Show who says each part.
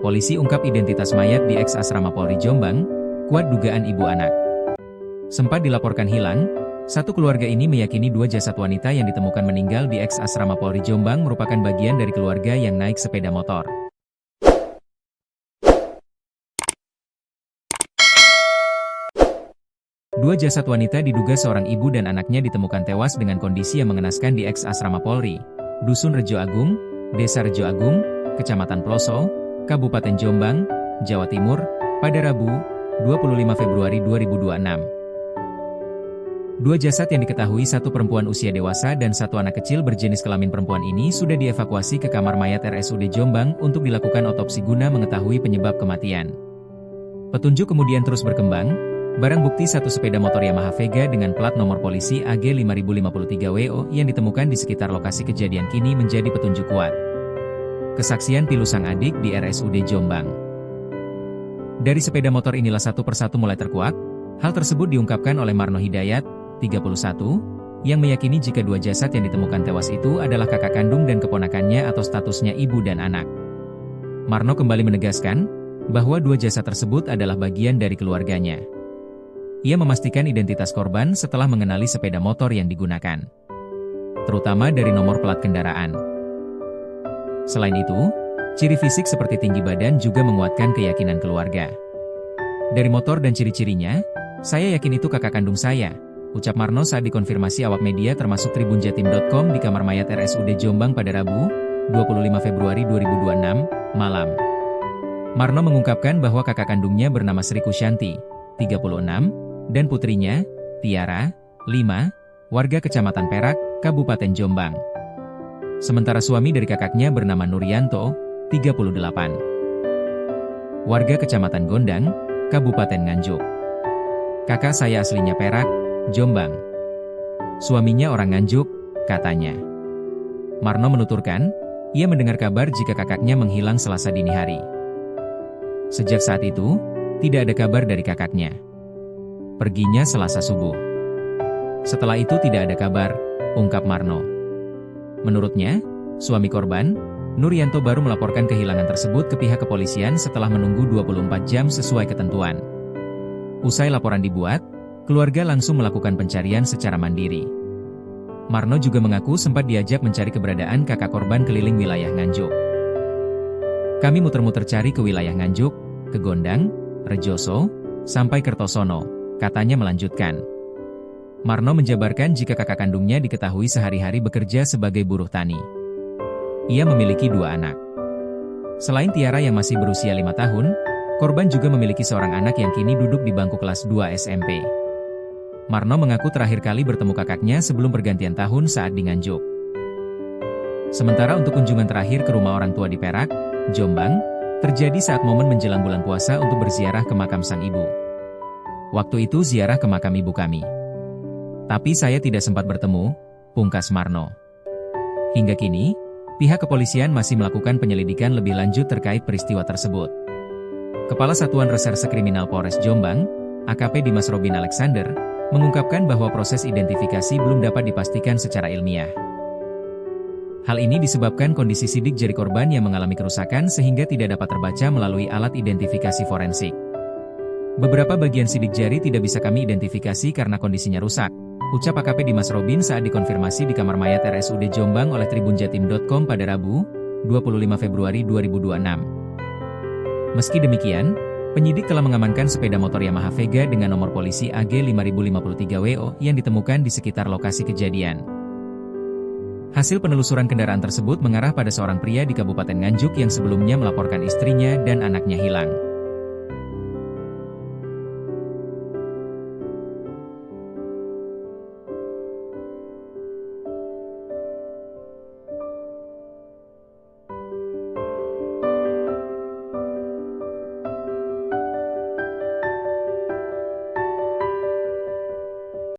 Speaker 1: Polisi ungkap identitas mayat di eks asrama Polri Jombang, kuat dugaan ibu anak. Sempat dilaporkan hilang, satu keluarga ini meyakini dua jasad wanita yang ditemukan meninggal di eks asrama Polri Jombang merupakan bagian dari keluarga yang naik sepeda motor. Dua jasad wanita diduga seorang ibu dan anaknya ditemukan tewas dengan kondisi yang mengenaskan di eks asrama Polri, Dusun Rejo Agung, Desa Rejo Agung, Kecamatan Ploso, Kabupaten Jombang, Jawa Timur, pada Rabu, 25 Februari 2026. Dua jasad yang diketahui satu perempuan usia dewasa dan satu anak kecil berjenis kelamin perempuan ini sudah dievakuasi ke kamar mayat RSUD Jombang untuk dilakukan otopsi guna mengetahui penyebab kematian. Petunjuk kemudian terus berkembang, barang bukti satu sepeda motor Yamaha Vega dengan plat nomor polisi AG 5053WO yang ditemukan di sekitar lokasi kejadian kini menjadi petunjuk kuat. Kesaksian pilu sang adik di RSUD Jombang. Dari sepeda motor inilah satu persatu mulai terkuak. Hal tersebut diungkapkan oleh Marno Hidayat, 31, yang meyakini jika dua jasad yang ditemukan tewas itu adalah kakak kandung dan keponakannya atau statusnya ibu dan anak. Marno kembali menegaskan bahwa dua jasad tersebut adalah bagian dari keluarganya. Ia memastikan identitas korban setelah mengenali sepeda motor yang digunakan, terutama dari nomor plat kendaraan. Selain itu, ciri fisik seperti tinggi badan juga menguatkan keyakinan keluarga. Dari motor dan ciri-cirinya, saya yakin itu kakak kandung saya, ucap Marno saat dikonfirmasi awak media termasuk tribunjatim.com di kamar mayat RSUD Jombang pada Rabu, 25 Februari 2026, malam. Marno mengungkapkan bahwa kakak kandungnya bernama Sri Kusyanti, 36, dan putrinya, Tiara, 5, warga Kecamatan Perak, Kabupaten Jombang. Sementara suami dari kakaknya bernama Nuryanto, 38, warga Kecamatan Gondang, Kabupaten Nganjuk. Kakak saya aslinya Perak, Jombang. Suaminya orang Nganjuk, katanya. Marno menuturkan, ia mendengar kabar jika kakaknya menghilang Selasa dini hari. Sejak saat itu, tidak ada kabar dari kakaknya. Perginya Selasa subuh. Setelah itu tidak ada kabar, ungkap Marno. Menurutnya, suami korban, Nuryanto baru melaporkan kehilangan tersebut ke pihak kepolisian setelah menunggu 24 jam sesuai ketentuan. Usai laporan dibuat, keluarga langsung melakukan pencarian secara mandiri. Marno juga mengaku sempat diajak mencari keberadaan kakak korban keliling wilayah Nganjuk. Kami muter-muter cari ke wilayah Nganjuk, ke Gondang, Rejoso, sampai Kertosono, katanya melanjutkan. Marno menjabarkan jika kakak kandungnya diketahui sehari-hari bekerja sebagai buruh tani. Ia memiliki dua anak. Selain Tiara yang masih berusia 5 tahun, korban juga memiliki seorang anak yang kini duduk di bangku kelas 2 SMP. Marno mengaku terakhir kali bertemu kakaknya sebelum pergantian tahun saat di Nganjuk. Sementara untuk kunjungan terakhir ke rumah orang tua di Perak, Jombang, terjadi saat momen menjelang bulan puasa untuk berziarah ke makam sang ibu. Waktu itu ziarah ke makam ibu kami. Tapi saya tidak sempat bertemu, pungkas Marno. Hingga kini, pihak kepolisian masih melakukan penyelidikan lebih lanjut terkait peristiwa tersebut. Kepala Satuan Reserse Kriminal Polres Jombang, AKP Dimas Robin Alexander, mengungkapkan bahwa proses identifikasi belum dapat dipastikan secara ilmiah. Hal ini disebabkan kondisi sidik jari korban yang mengalami kerusakan sehingga tidak dapat terbaca melalui alat identifikasi forensik. Beberapa bagian sidik jari tidak bisa kami identifikasi karena kondisinya rusak, ucap AKP Dimas Robin saat dikonfirmasi di kamar mayat RSUD Jombang oleh tribunjatim.com pada Rabu, 25 Februari 2026. Meski demikian, penyidik telah mengamankan sepeda motor Yamaha Vega dengan nomor polisi AG 5053WO yang ditemukan di sekitar lokasi kejadian. Hasil penelusuran kendaraan tersebut mengarah pada seorang pria di Kabupaten Nganjuk yang sebelumnya melaporkan istrinya dan anaknya hilang.